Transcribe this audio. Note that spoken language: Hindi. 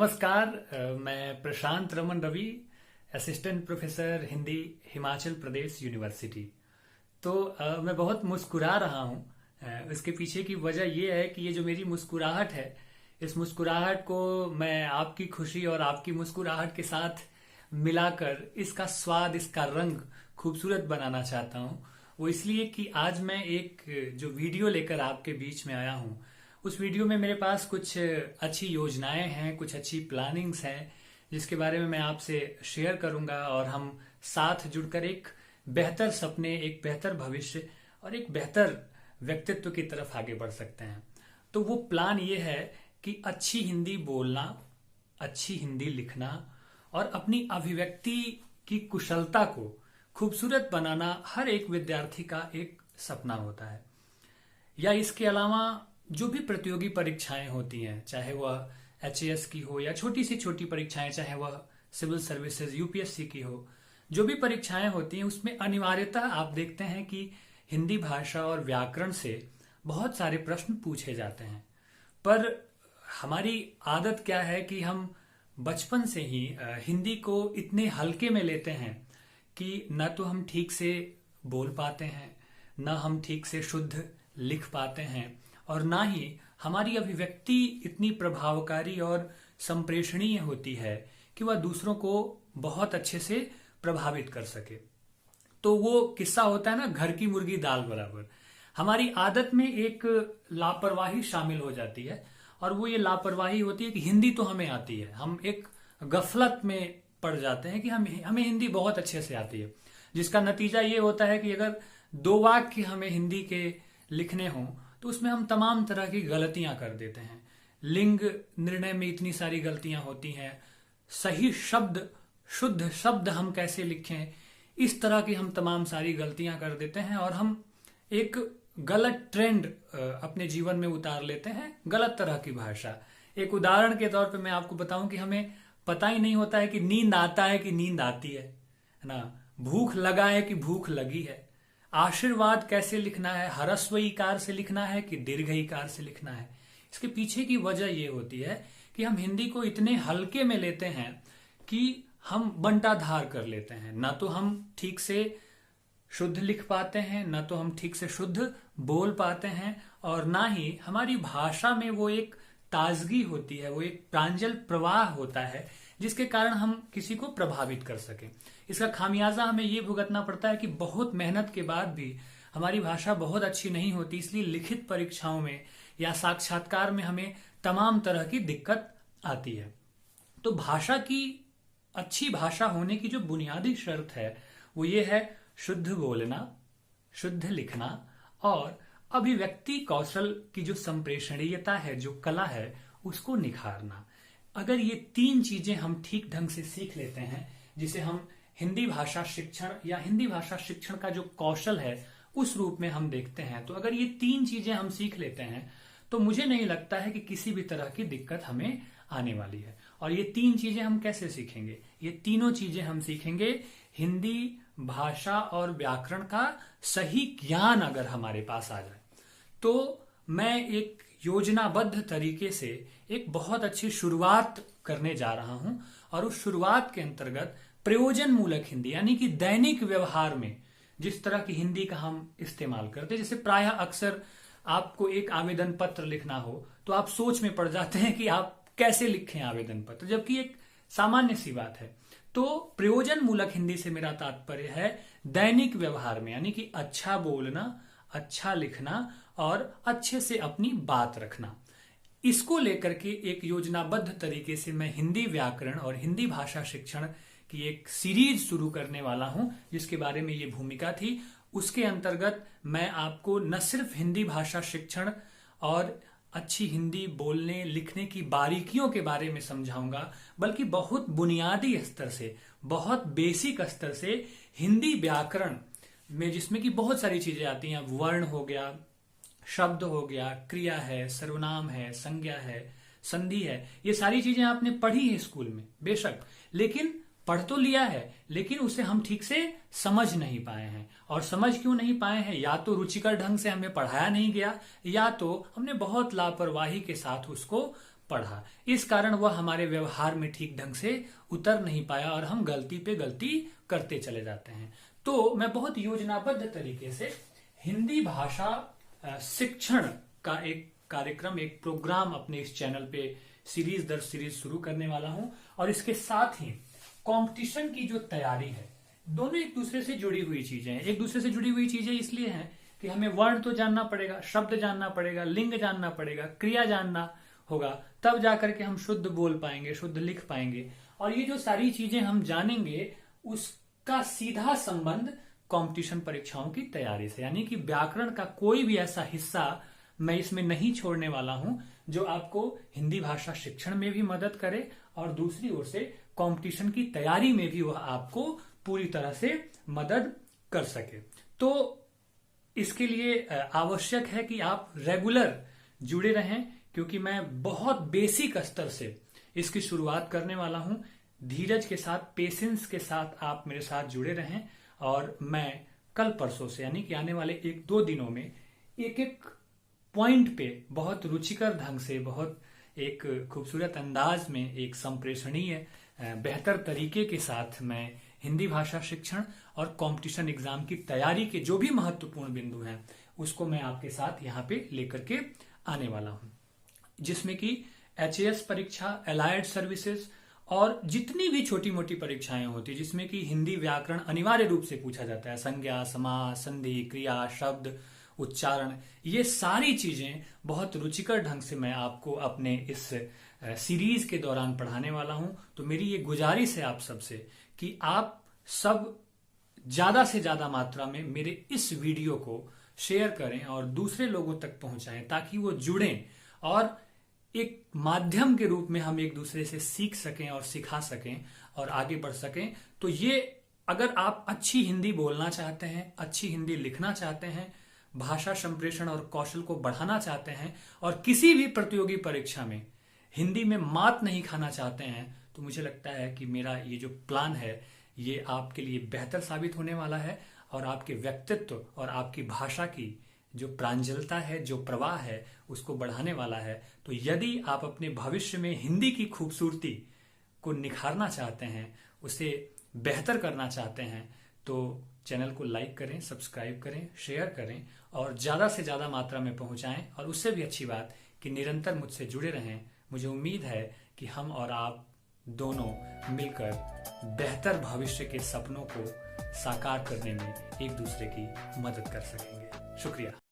नमस्कार। मैं प्रशांत Raman Ravi, assistant professor Hindi, Himachal Pradesh university. तो मैं बहुत मुस्कुरा रहा हूँ। इसके पीछे की वजह यह है कि ये जो मेरी मुस्कुराहट है, इस मुस्कुराहट को मैं आपकी खुशी और आपकी मुस्कुराहट के साथ मिलाकर इसका स्वाद, इसका रंग खूबसूरत बनाना चाहता हूँ। वो इसलिए कि आज मैं एक जो वीडियो लेकर आपके बीच में आया हूँ, उस वीडियो में मेरे पास कुछ अच्छी योजनाएं हैं, कुछ अच्छी प्लानिंग्स हैं, जिसके बारे में मैं आपसे शेयर करूंगा और हम साथ जुड़कर एक बेहतर सपने, एक बेहतर भविष्य और एक बेहतर व्यक्तित्व की तरफ आगे बढ़ सकते हैं। तो वो प्लान ये है कि अच्छी हिंदी बोलना, अच्छी हिंदी लिखना और अपनी अभिव्यक्ति की कुशलता को खूबसूरत बनाना हर एक विद्यार्थी का एक सपना होता है। या इसके अलावा जो भी प्रतियोगी परीक्षाएं होती हैं, चाहे वह एचएएस की हो या छोटी से छोटी परीक्षाएं, चाहे वह सिविल सर्विसेज यूपीएससी की हो, जो भी परीक्षाएं होती हैं उसमें अनिवार्यतः आप देखते हैं कि हिंदी भाषा और व्याकरण से बहुत सारे प्रश्न पूछे जाते हैं। पर हमारी आदत क्या है कि हम बचपन से ही हिंदी को इतने हल्के में लेते हैं कि न तो हम ठीक से बोल पाते हैं, न हम ठीक से शुद्ध लिख पाते हैं और ना ही हमारी अभिव्यक्ति इतनी प्रभावकारी और संप्रेषणीय होती है कि वह दूसरों को बहुत अच्छे से प्रभावित कर सके। तो वो किस्सा होता है ना, घर की मुर्गी दाल बराबर। हमारी आदत में एक लापरवाही शामिल हो जाती है और वो ये लापरवाही होती है कि हिंदी तो हमें आती है। हम एक गफलत में पड़ जाते हैं कि हमें हिंदी बहुत अच्छे से आती है, जिसका नतीजा ये होता है कि अगर दो वाक्य हमें हिंदी के लिखने हों तो उसमें हम तमाम तरह की गलतियां कर देते हैं। लिंग निर्णय में इतनी सारी गलतियां होती हैं, सही शब्द, शुद्ध शब्द हम कैसे लिखें, इस तरह की हम तमाम सारी गलतियां कर देते हैं और हम एक गलत ट्रेंड अपने जीवन में उतार लेते हैं, गलत तरह की भाषा। एक उदाहरण के तौर पे मैं आपको बताऊं कि हमें पता ही नहीं होता है कि नींद आता है कि नींद आती है ना, भूख लगा है कि भूख लगी है, आशीर्वाद कैसे लिखना है, ह्रस्व ईकार से लिखना है कि दीर्घ ईकार से लिखना है। इसके पीछे की वजह यह होती है कि हम हिंदी को इतने हल्के में लेते हैं कि हम बंटाधार कर लेते हैं। ना तो हम ठीक से शुद्ध लिख पाते हैं, ना तो हम ठीक से शुद्ध बोल पाते हैं और ना ही हमारी भाषा में वो एक ताजगी होती है, वो एक प्रांजल प्रवाह होता है जिसके कारण हम किसी को प्रभावित कर सकें। इसका खामियाजा हमें ये भुगतना पड़ता है कि बहुत मेहनत के बाद भी हमारी भाषा बहुत अच्छी नहीं होती, इसलिए लिखित परीक्षाओं में या साक्षात्कार में हमें तमाम तरह की दिक्कत आती है। तो भाषा की, अच्छी भाषा होने की जो बुनियादी शर्त है वो ये है शुद्ध बोलना, शुद्ध लिखना और अभिव्यक्ति कौशल की जो संप्रेषणीयता है, जो कला है, उसको निखारना। अगर ये तीन चीजें हम ठीक ढंग से सीख लेते हैं, जिसे हम हिंदी भाषा शिक्षण या हिंदी भाषा शिक्षण का जो कौशल है उस रूप में हम देखते हैं, तो अगर ये तीन चीजें हम सीख लेते हैं तो मुझे नहीं लगता है कि किसी भी तरह की दिक्कत हमें आने वाली है। और ये तीन चीजें हम कैसे सीखेंगे? ये तीनों चीजें हम सीखेंगे हिंदी भाषा और व्याकरण का सही ज्ञान अगर हमारे पास आ जाए तो मैं एक योजनाबद्ध तरीके से एक बहुत अच्छी शुरुआत करने जा रहा हूं और उस शुरुआत के अंतर्गत प्रयोजन मूलक हिंदी, यानी कि दैनिक व्यवहार में जिस तरह की हिंदी का हम इस्तेमाल करते हैं, जैसे प्रायः अक्सर आपको एक आवेदन पत्र लिखना हो तो आप सोच में पड़ जाते हैं कि आप कैसे लिखें आवेदन पत्र, जबकि एक सामान्य सी बात है। तो प्रयोजन मूलक हिंदी से मेरा तात्पर्य है दैनिक व्यवहार में, यानी कि अच्छा बोलना, अच्छा लिखना और अच्छे से अपनी बात रखना। इसको लेकर के एक योजनाबद्ध तरीके से मैं हिंदी व्याकरण और हिंदी भाषा शिक्षण की एक सीरीज शुरू करने वाला हूं, जिसके बारे में ये भूमिका थी। उसके अंतर्गत मैं आपको न सिर्फ हिंदी भाषा शिक्षण और अच्छी हिंदी बोलने लिखने की बारीकियों के बारे में समझाऊंगा, बल्कि बहुत बुनियादी स्तर से, बहुत बेसिक स्तर से हिंदी व्याकरण में, जिसमें कि बहुत सारी चीजें आती हैं, वर्ण हो गया, शब्द हो गया, क्रिया है, सर्वनाम है, संज्ञा है, संधि है, ये सारी चीजें आपने पढ़ी है स्कूल में बेशक, लेकिन पढ़ तो लिया है, लेकिन उसे हम ठीक से समझ नहीं पाए हैं। और समझ क्यों नहीं पाए हैं? या तो रुचिकर ढंग से हमें पढ़ाया नहीं गया, या तो हमने बहुत लापरवाही के साथ उसको पढ़ा। इस कारण वह हमारे व्यवहार में ठीक ढंग से उतर नहीं पाया और हम गलती पे गलती करते चले जाते हैं। तो मैं बहुत योजनाबद्ध तरीके से हिंदी भाषा शिक्षण का एक कार्यक्रम, एक प्रोग्राम अपने इस चैनल पे सीरीज दर सीरीज शुरू करने वाला हूं। और इसके साथ ही कंपटीशन की जो तैयारी है, दोनों एक दूसरे से जुड़ी हुई चीजें हैं। एक दूसरे से जुड़ी हुई चीजें इसलिए हैं कि हमें वर्ण तो जानना पड़ेगा, शब्द जानना पड़ेगा, लिंग जानना पड़ेगा, क्रिया जानना होगा, तब जाकर के हम शुद्ध बोल पाएंगे, शुद्ध लिख पाएंगे। और ये जो सारी चीजें हम जानेंगे उसका सीधा संबंध कंपटीशन परीक्षाओं की तैयारी से, यानी कि व्याकरण का कोई भी ऐसा हिस्सा मैं इसमें नहीं छोड़ने वाला हूं जो आपको हिंदी भाषा शिक्षण में भी मदद करे और दूसरी ओर से कंपटीशन की तैयारी में भी वह आपको पूरी तरह से मदद कर सके। तो इसके लिए आवश्यक है कि आप रेगुलर जुड़े रहें, क्योंकि मैं बहुत बेसिक स्तर से इसकी शुरुआत करने वाला हूं। धीरज के साथ, पेशेंस के साथ आप मेरे साथ जुड़े रहें और मैं कल परसों से, यानी कि आने वाले 1-2 दिनों में एक एक पॉइंट पे बहुत रुचिकर ढंग से, बहुत एक खूबसूरत अंदाज में, एक संप्रेषणीय बेहतर तरीके के साथ मैं हिंदी भाषा शिक्षण और कंपटीशन एग्जाम की तैयारी के जो भी महत्वपूर्ण बिंदु हैं उसको मैं आपके साथ यहाँ पे लेकर के आने वाला हूं, जिसमें कि HAS परीक्षा, एलाइड सर्विसेज और जितनी भी छोटी मोटी परीक्षाएं होती जिसमें कि हिंदी व्याकरण अनिवार्य रूप से पूछा जाता है, संज्ञा, समास, संधि, क्रिया, शब्द, उच्चारण, ये सारी चीजें बहुत रुचिकर ढंग से मैं आपको अपने इस सीरीज के दौरान पढ़ाने वाला हूं। तो मेरी ये गुजारिश है आप सबसे कि आप सब ज्यादा से ज्यादा मात्रा में मेरे इस वीडियो को शेयर करें और दूसरे लोगों तक पहुंचाएं, ताकि वो जुड़ें और एक माध्यम के रूप में हम एक दूसरे से सीख सकें और सिखा सकें और आगे बढ़ सकें। तो ये, अगर आप अच्छी हिंदी बोलना चाहते हैं, अच्छी हिंदी लिखना चाहते हैं, भाषा संप्रेषण और कौशल को बढ़ाना चाहते हैं और किसी भी प्रतियोगी परीक्षा में हिंदी में मात नहीं खाना चाहते हैं, तो मुझे लगता है कि मेरा ये जो प्लान है ये आपके लिए बेहतर साबित होने वाला है और आपके व्यक्तित्व और आपकी भाषा की जो प्रांजलता है, जो प्रवाह है, उसको बढ़ाने वाला है। तो यदि आप अपने भविष्य में हिंदी की खूबसूरती को निखारना चाहते हैं, उसे बेहतर करना चाहते हैं, तो चैनल को लाइक करें, सब्सक्राइब करें, शेयर करें और ज्यादा से ज्यादा मात्रा में पहुंचाएं। और उससे भी अच्छी बात कि निरंतर मुझसे जुड़े रहें। मुझे उम्मीद है कि हम और आप दोनों मिलकर बेहतर भविष्य के सपनों को साकार करने में एक दूसरे की मदद कर सकेंगे। शुक्रिया।